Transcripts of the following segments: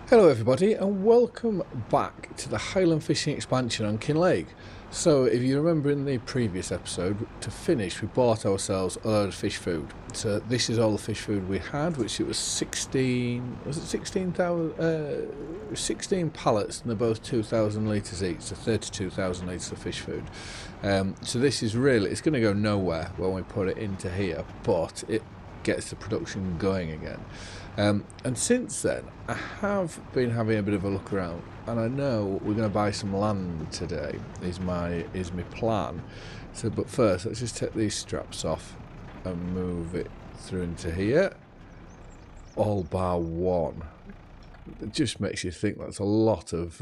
Hello everybody and welcome back to the Highland Fishing Expansion on Kinlaig. So if you remember in the previous episode, to finish we bought ourselves a load of fish food. So this is all the fish food we had, which it was 16 pallets, and they're both 2,000 litres each, so 32,000 litres of fish food. So this is really, it's going to go nowhere when we put it into here, but it gets the production going again. And since then I have been having a bit of a look around, and I know we're going to buy some land today is my plan. So but first let's just take these straps off and move it through into here, all bar one. It just makes you think that's a lot of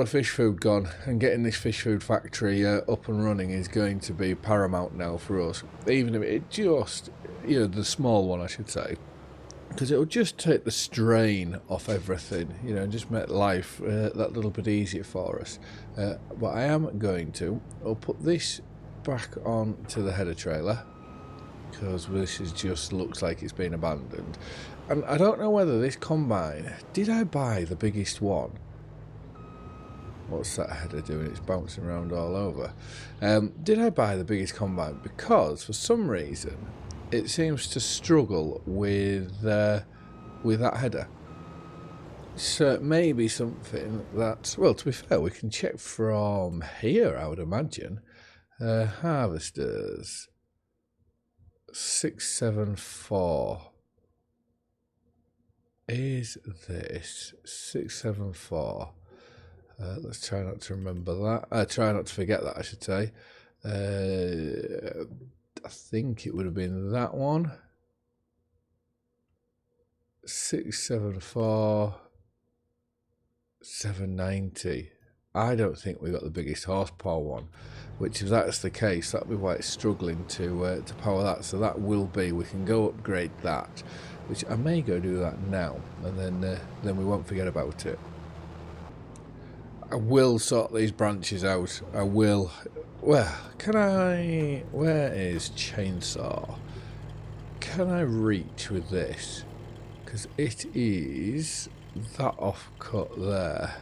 fish food gone, and getting this fish food factory up and running is going to be paramount now for us. Even if it just, the small one I should say, because it'll just take the strain off everything, and just make life that little bit easier for us. But I am going to, I'll put this back on to the header trailer, because this just looks like it's been abandoned. And I don't know whether this combine, did I buy the biggest one? What's that header doing? It's bouncing around all over. Did I buy the biggest combine? Because for some reason it seems to struggle with that header. So it may be something that, well, to be fair, we can check from here, I would imagine. Harvesters 674. Is this 674? Let's try not to remember that. Try not to forget that, I should say. I think it would have been that one. 674, 790. I don't think we got the biggest horsepower one, which if that's the case, that'll be why it's struggling to power that. So that will be, we can go upgrade that, which I may go do that now, and then we won't forget about it. I will sort these branches out. I will. Where is chainsaw? Can I reach with this? Because it is that offcut there.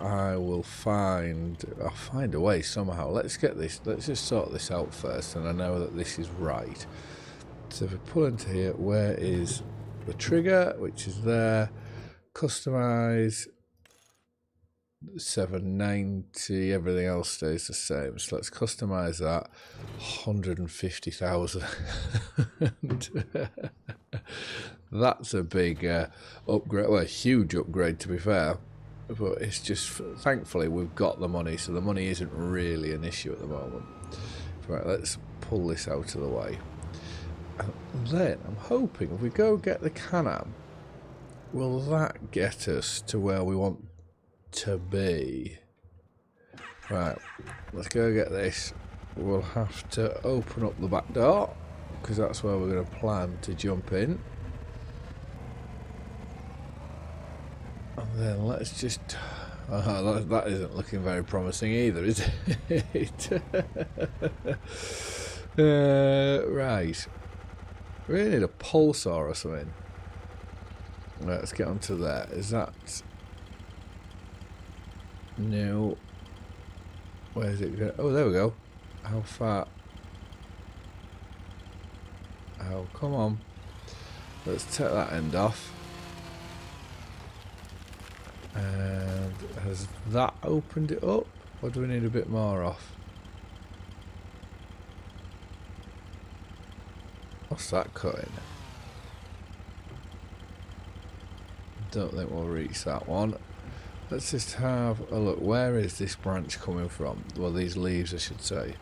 I'll find a way somehow. Let's just sort this out first, and I know that this is right. So if we pull into here, where is the trigger, which is there? Customize 790, everything else stays the same. So let's customize that. 150,000. That's a big upgrade, well, a huge upgrade to be fair. But it's just, thankfully we've got the money, so the money isn't really an issue at the moment. Right, let's pull this out of the way. And then I'm hoping if we go get the Can-Am, will that get us to where we want to be? Right, let's go get this. We'll have to open up the back door, because that's where we're going to plan to jump in. And then let's just... that isn't looking very promising either, is it? Right. We really need a pole saw or something. Right, let's get onto there. Is that... No. Where's it going? Oh, there we go. How far? Oh, come on. Let's take that end off. And has that opened it up? Or do we need a bit more off? What's that cutting? Don't think we'll reach that one. Let's just have a look. Where is this branch coming from? Well, these leaves I should say.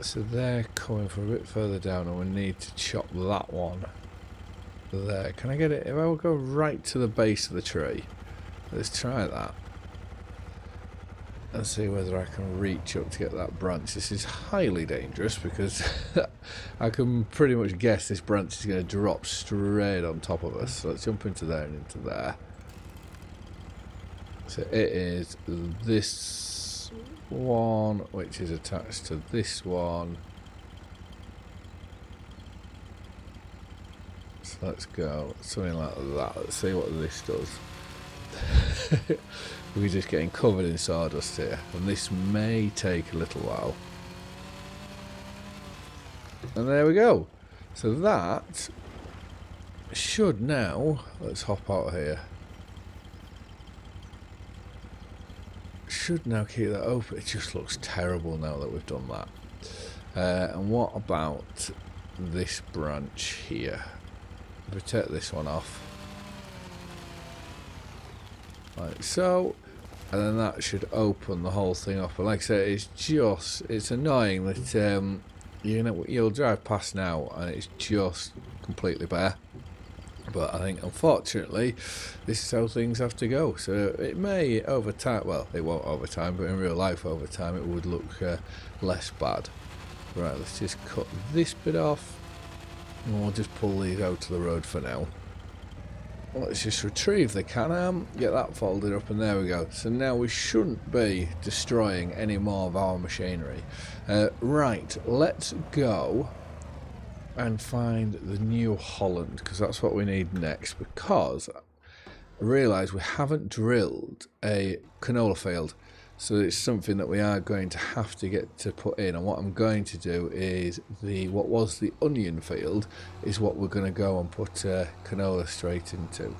So they're coming from a bit further down, and we need to chop that one there. Can I get it? If I will go right to the base of the tree, let's try that and see whether I can reach up to get that branch. This is highly dangerous because I can pretty much guess this branch is going to drop straight on top of us. So let's jump into there and into there. So it is this one which is attached to this one, So let's go something like that. Let's see what this does. We're just getting covered in sawdust here, and this may take a little while. And there we go. So that should now, let's hop out here, should now keep that open. It just looks terrible now that we've done that. And what about this branch here? If we take this one off, like so, and then that should open the whole thing up. And like I say, it's annoying that you know, you'll drive past now and it's just completely bare. But I think unfortunately this is how things have to go. So it may over time, well, it won't over time, but in real life over time it would look less bad. Right, let's just cut this bit off and we'll just pull these out to the road for now. Let's just retrieve the Can-Am, get that folded up, and there we go. So now we shouldn't be destroying any more of our machinery. Right, let's go and find the New Holland, because that's what we need next, because I realise we haven't drilled a canola field. So it's something that we are going to have to get to put in, and what I'm going to do is what was the onion field is what we're going to go and put canola straight into.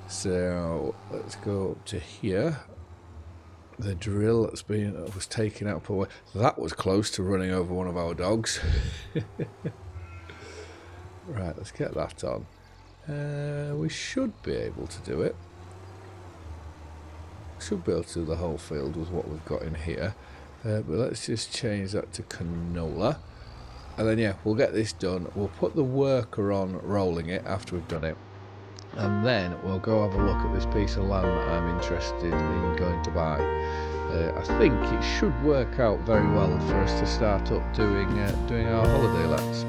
So let's go up to here. The drill that was taken out, that was close to running over one of our dogs. Right, let's get that on. We should be able to do it. Should be able to do the whole field with what we've got in here, but let's just change that to canola, and then yeah, we'll get this done. We'll put the worker on rolling it after we've done it, and then we'll go have a look at this piece of land that I'm interested in going to buy. I think it should work out very well for us to start up doing our holiday lets.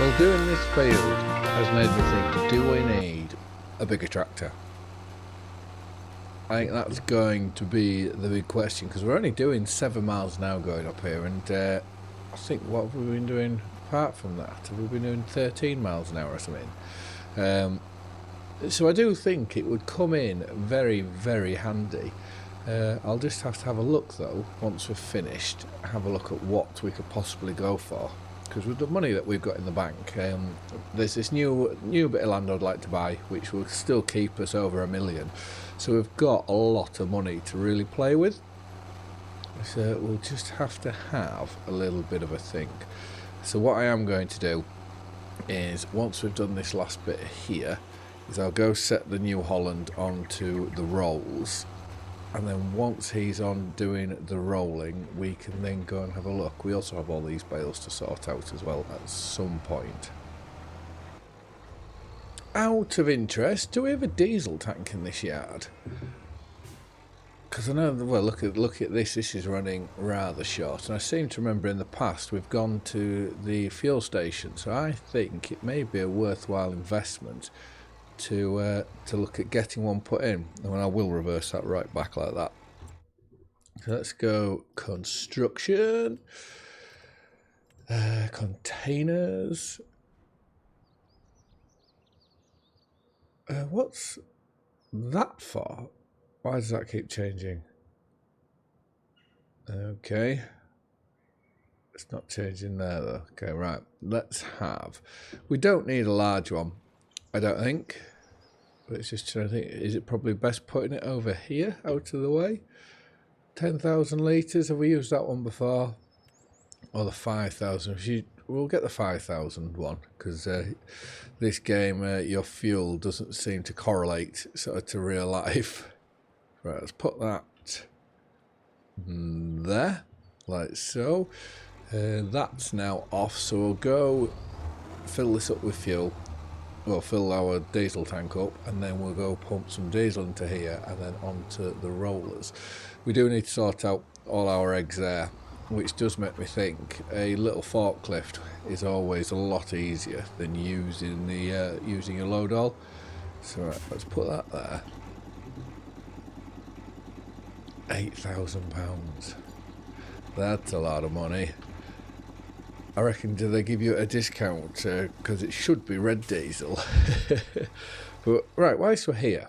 Well, doing this field has made me think, do we need a bigger tractor? I think that's going to be the big question, because we're only doing 7 miles an hour going up here, and I think, what have we been doing apart from that? Have we been doing 13 miles an hour or something? So I do think it would come in very, very handy. I'll just have to have a look though, once we've finished, have a look at what we could possibly go for. because with the money that we've got in the bank, there's this new bit of land I'd like to buy, which will still keep us over $1 million. So we've got a lot of money to really play with. So we'll just have to have a little bit of a think. So what I am going to do is, once we've done this last bit here, is I'll go set the New Holland onto the rolls, and then once he's on doing the rolling, we can then go and have a look. We also have all these bales to sort out as well at some point. Out of interest, do we have a diesel tank in this yard? Because I know, well, look at this. This is running rather short, and I seem to remember in the past we've gone to the fuel station. So I think it may be a worthwhile investment to look at getting one put in, and I will reverse that right back like that. So let's go construction, containers. What's that for? Why does that keep changing? Okay, it's not changing there though. Okay, right, let's have, we don't need a large one, I don't think. Let's just try to think, is it probably best putting it over here, out of the way? 10,000 litres, have we used that one before? Or the 5,000? We'll get the 5,000 one, because this game, your fuel doesn't seem to correlate sort of to real life. Right, let's put that there, like so. That's now off, so we'll go fill this up with fuel. We'll fill our diesel tank up, and then we'll go pump some diesel into here and then onto the rollers. We do need to sort out all our eggs there, which does make me think a little forklift is always a lot easier than using the using a load all. So right, let's put that there. £8,000. That's a lot of money. I reckon, do they give you a discount because it should be red diesel? But right, whilst we're here,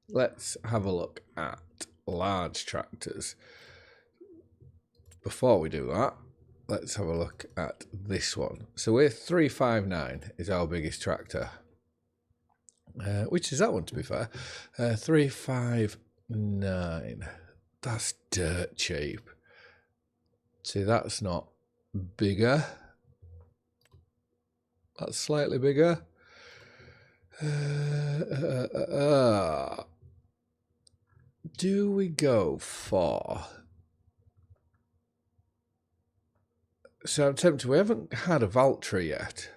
let's have a look at large tractors. Before we do that, let's have a look at this one. So we're 359 is our biggest tractor, which is that one, to be fair. 359. That's dirt cheap. See, that's not bigger. That's slightly bigger. Do we go for... So I'm tempted. We haven't had a Valtra yet.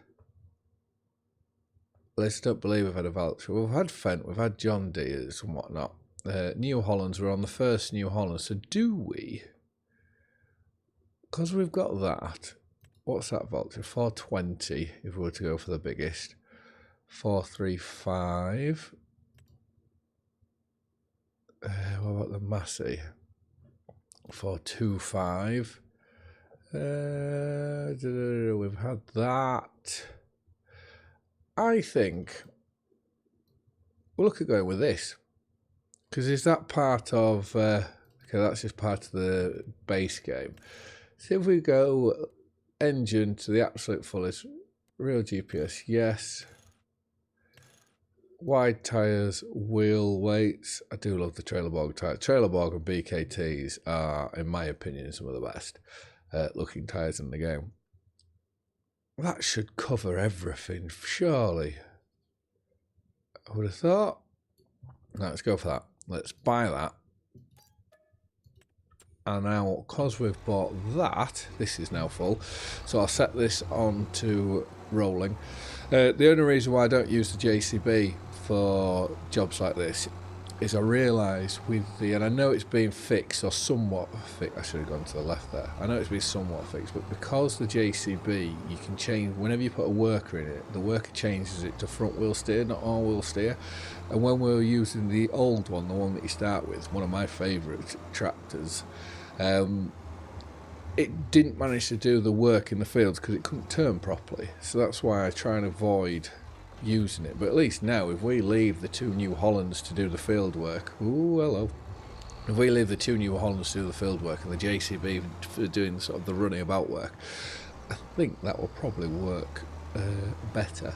Let's don't believe we've had a Valtra. We've had Fent, we've had John Deere's and whatnot. New Hollands, we're on the first New Holland. So do we... Because we've got that, what's that Valtra? 420 if we were to go for the biggest. 435. What about the Massey? 425. We've had that. I think we'll look at going with this. Because is that part of... okay, that's just part of the base game. So if we go engine to the absolute fullest, real GPS, yes. Wide tyres, wheel weights. I do love the Trailer Borg tyres. Trailer Borg and BKTs are, in my opinion, some of the best looking tyres in the game. That should cover everything, surely. I would have thought. Right, let's go for that. Let's buy that. And now, because we've bought that, this is now full. So I'll set this on to rolling. The only reason why I don't use the JCB for jobs like this is I realise with the, and I know it's been fixed or somewhat fixed, I should have gone to the left there. I know it's been somewhat fixed, but because the JCB, you can change, whenever you put a worker in it, the worker changes it to front wheel steer, not all wheel steer. And when we were using the old one, the one that you start with, one of my favourite tractors, it didn't manage to do the work in the fields because it couldn't turn properly. So that's why I try and avoid using it. But at least now, if we leave the two New Hollands to do the field work, ooh, hello. If we leave the two New Hollands to do the field work and the JCB for doing sort of the running about work, I think that will probably work better.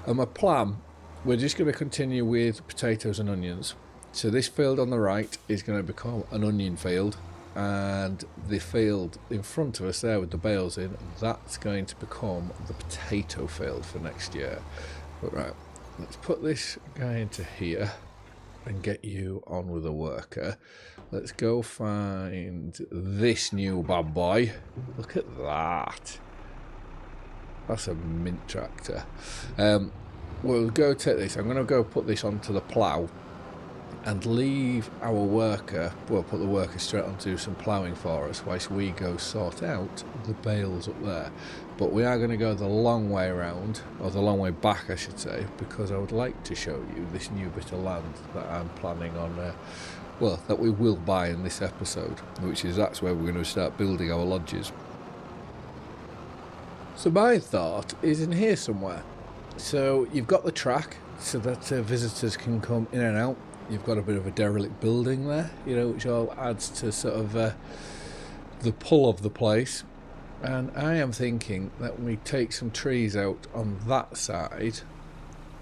And my plan, we're just going to continue with potatoes and onions. So this field on the right is going to become an onion field, and the field in front of us there with the bales in, that's going to become the potato field for next year. But right, let's put this guy into here and get you on with a worker. Let's go find this new bad boy. Look at that. That's a mint tractor. We'll go take this. I'm going to go put this onto the plough and leave our worker, well, put the worker straight on to do some ploughing for us whilst we go sort out the bales up there. But we are going to go the long way around, or the long way back I should say, because I would like to show you this new bit of land that I'm planning on, well, that we will buy in this episode, which is that's where we're going to start building our lodges. So my thought is in here somewhere. So you've got the track so that visitors can come in and out. You've got a bit of a derelict building there, you know, which all adds to sort of the pull of the place. And I am thinking that we take some trees out on that side,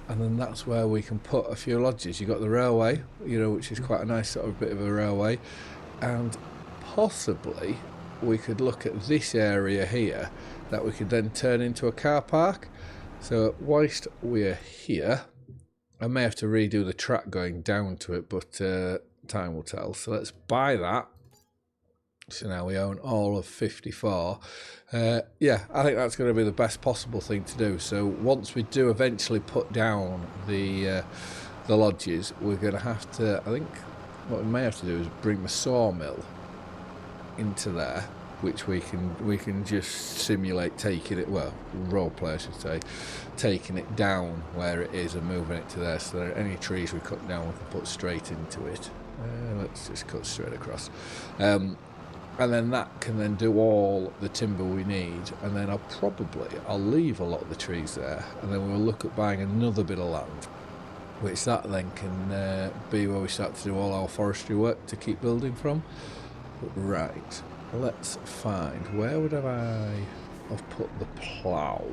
and then that's where we can put a few lodges. You've got the railway, you know, which is quite a nice sort of bit of a railway, and possibly we could look at this area here that we could then turn into a car park. So whilst we're here, I may have to redo the track going down to it, but time will tell. So let's buy that. So now we own all of 54. Yeah, I think that's going to be the best possible thing to do. So once we do eventually put down the lodges, we're going to have to, I think what we may have to do is bring the sawmill into there, which we can just simulate taking it, well, role play I should say, taking it down where it is and moving it to there, so that any trees we cut down we can put straight into it. Let's just cut straight across, and then that can then do all the timber we need, and then I'll leave a lot of the trees there, and then we'll look at buying another bit of land, which that then can be where we start to do all our forestry work to keep building from. But right, let's find, where would I have put the plough?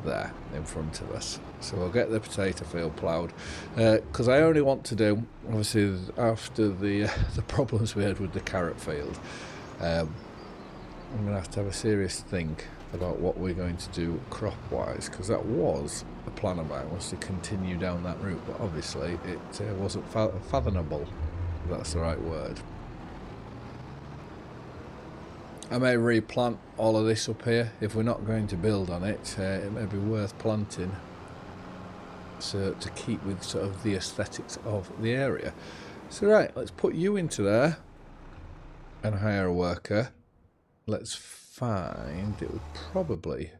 There, in front of us. So we'll get the potato field ploughed, because I only want to do, obviously after the problems we had with the carrot field, I'm going to have a serious think about what we're going to do crop wise, because that was a plan of mine, was to continue down that route, but obviously it wasn't fathomable, if that's the right word. I may replant all of this up here. If we're not going to build on it, it may be worth planting, so to keep with sort of the aesthetics of the area. So right, let's put you into there and hire a worker. Let's find, it would probably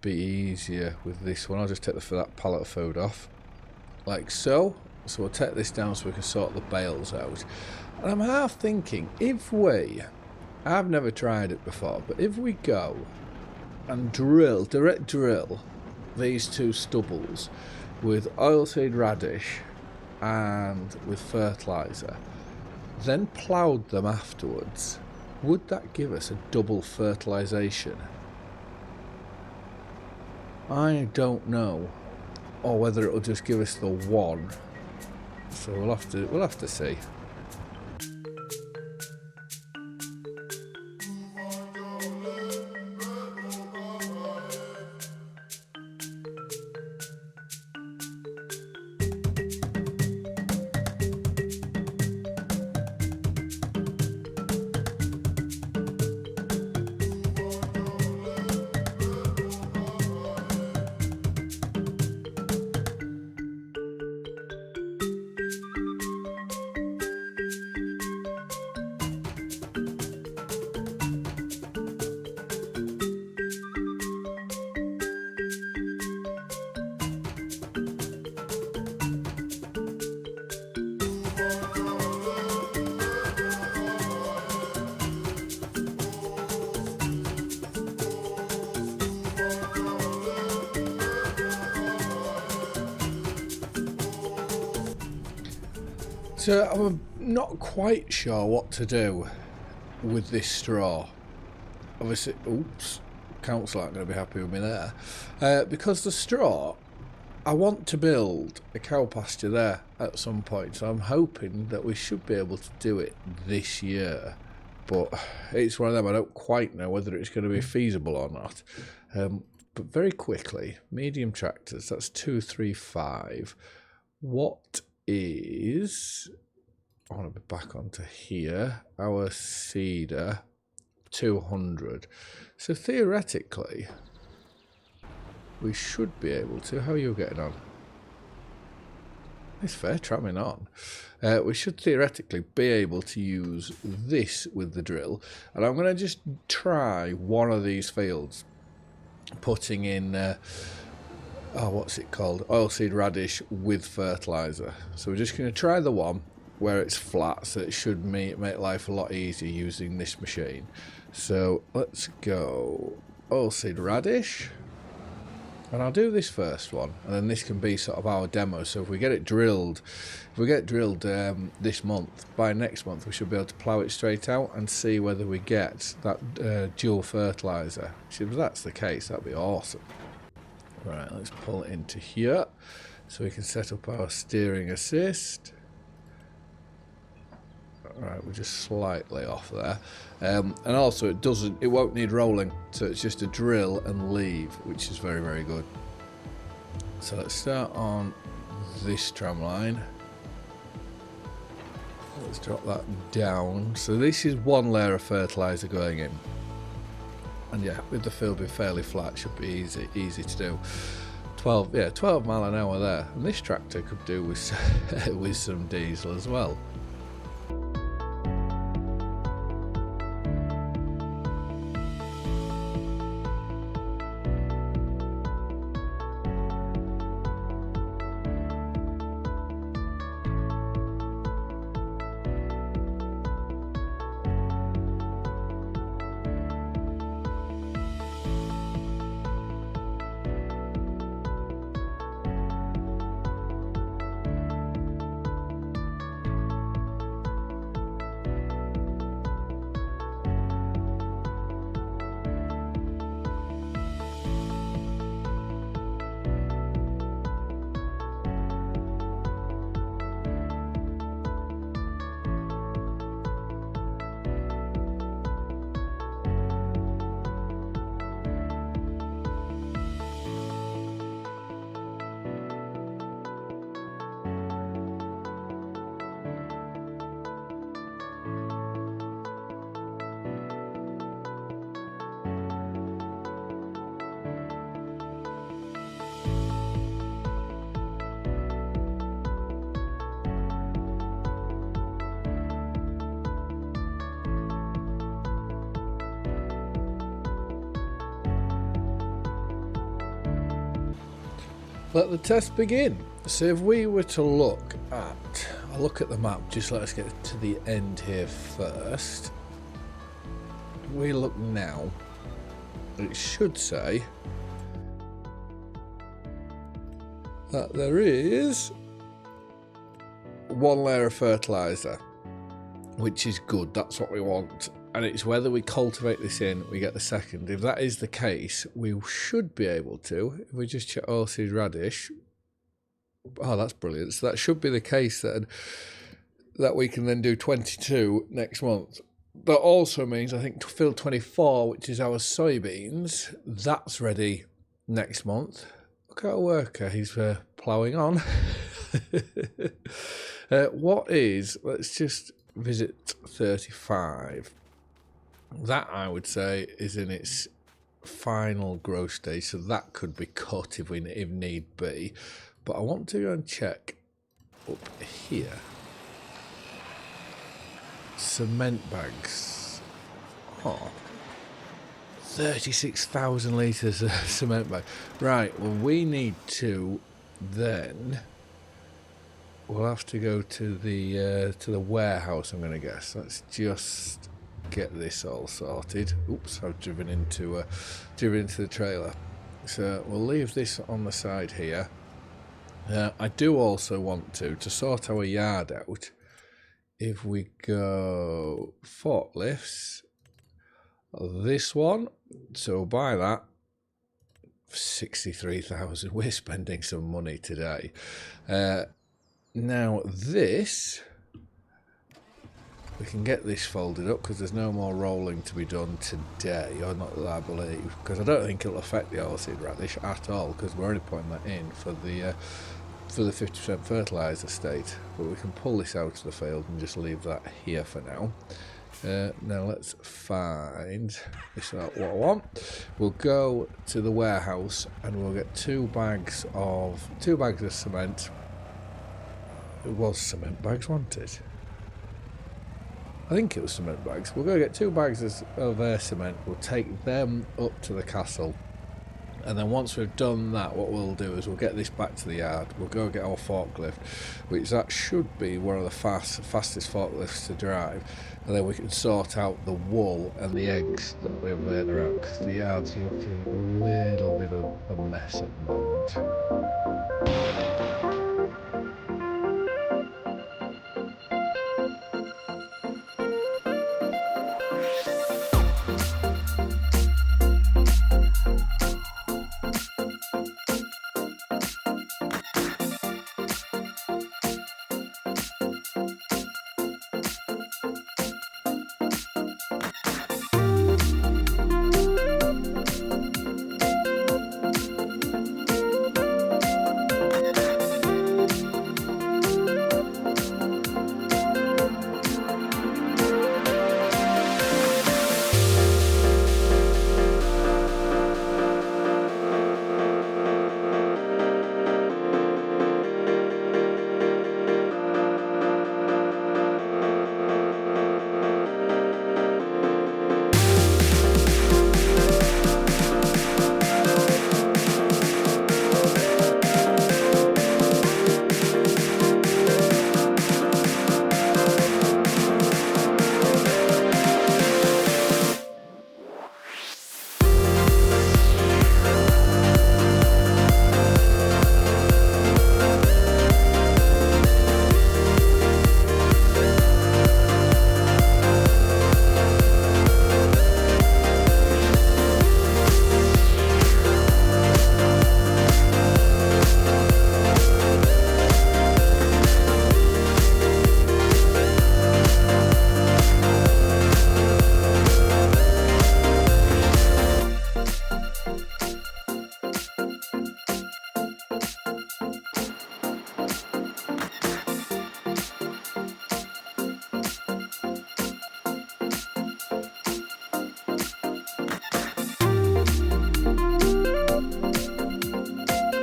be easier with this one. I'll just take that pallet of food off, like so. So we'll take this down so we can sort the bales out. And I'm half thinking, if we, I've never tried it before, but if we go and direct drill these two stubbles with oilseed radish and with fertiliser, then ploughed them afterwards, would that give us a double fertilisation? I don't know, or whether it'll just give us the one. So we'll have to see. So I'm not quite sure what to do with this straw. obviously, oops, council aren't going to be happy with me there. Because the straw, I want to build a cow pasture there at some point, so I'm hoping that we should be able to do it this year. But it's one of them, I don't quite know whether it's going to be feasible or not. But very quickly, medium tractors, that's 235. What is, I want to be back onto here, our seeder, 200. So theoretically, we should be able to. How are you getting on? It's fair tramming on. We should theoretically be able to use this with the drill. And I'm going to just try one of these fields, putting in, what's it called? Oilseed radish with fertiliser. So we're just going to try the one where it's flat, so it should make life a lot easier using this machine. So let's go oilseed radish. And I'll do this first one, and then this can be sort of our demo. So if we get it drilled, this month, by next month we should be able to plough it straight out and see whether we get that dual fertiliser. If that's the case, that'd be awesome. Right, let's pull it into here, so we can set up our steering assist. Right, we're just slightly off there, and also it won't need rolling, so it's just a drill and leave, which is very, very good. So let's start on this tram line. Let's drop that down. So this is one layer of fertilizer going in, and yeah, with the field being fairly flat, should be easy to do. 12 mile an hour there, and this tractor could do with with some diesel as well. Let the test begin. So if we were to look at the map, just let's get to the end here first. If we look now, it should say that there is one layer of fertiliser, which is good, that's what we want. And it's whether we cultivate this in, we get the second. If that is the case, we should be able to. If we just check oilseed radish, oh, that's brilliant. So that should be the case then, that we can then do 22 next month. That also means, I think, field 24, which is our soybeans, that's ready next month. Look at our worker, he's ploughing on. Let's just visit 35. That, I would say, is in its final growth stage, so that could be cut if need be. But I want to go and check up here. Cement bags. Oh, 36,000 litres of cement bag. Right, well, we need to then... We'll have to go to the warehouse, I'm going to guess. Let's just get this all sorted. Oops, I've driven into the trailer. So we'll leave this on the side here. I do also want to sort our yard out. If we go forklifts, this one. So we'll buy that. 63,000. We're spending some money today. Now this, we can get this folded up because there's no more rolling to be done today, or not that I believe, because I don't think it'll affect the oilseed radish at all, because we're only putting that in for the 50% fertiliser state. But we can pull this out of the field and just leave that here for now. Now let's find this out what I want. We'll go to the warehouse and we'll get 2 bags of cement. It was cement bags, wasn't it? I think it was cement bags. We'll go get 2 bags of cement. We'll take them up to the castle. And then once we've done that, what we'll do is we'll get this back to the yard. We'll go get our forklift, which that should be one of the fastest forklifts to drive. And then we can sort out the wool and the eggs that we've laid around, because the yard's looking a little bit of a mess at the moment.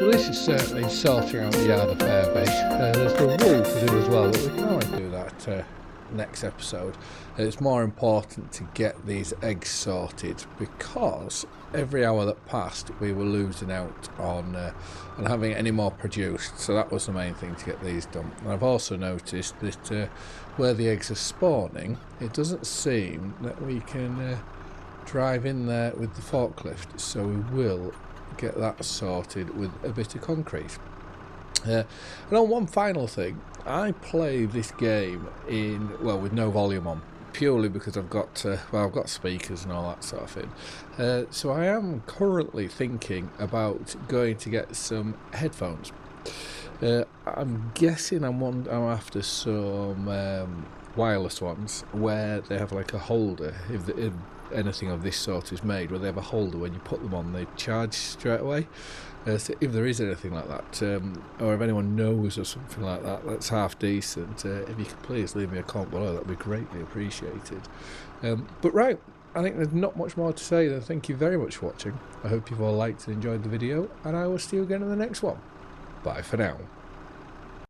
Well, this is certainly sorting out the yard a fair bit. There's the wool to do as well, but we can always do that next episode. It's more important to get these eggs sorted, because every hour that passed we were losing out on having any more produced. So that was the main thing, to get these done. And I've also noticed that where the eggs are spawning, it doesn't seem that we can drive in there with the forklift, so we will get that sorted with a bit of concrete. And on one final thing, I play this game with no volume on, purely because I've got speakers and all that sort of thing. So I am currently thinking about going to get some headphones. I'm guessing I'm after some wireless ones where they have like a holder. If anything of this sort is made, where they have a holder, when you put them on they charge straight away. So if there is anything like that, or if anyone knows of something like that that's half decent, if you could please leave me a comment below, that would be greatly appreciated. But right, I think there's not much more to say than thank you very much for watching. I hope you've all liked and enjoyed the video, and I will see you again in the next one. Bye for now.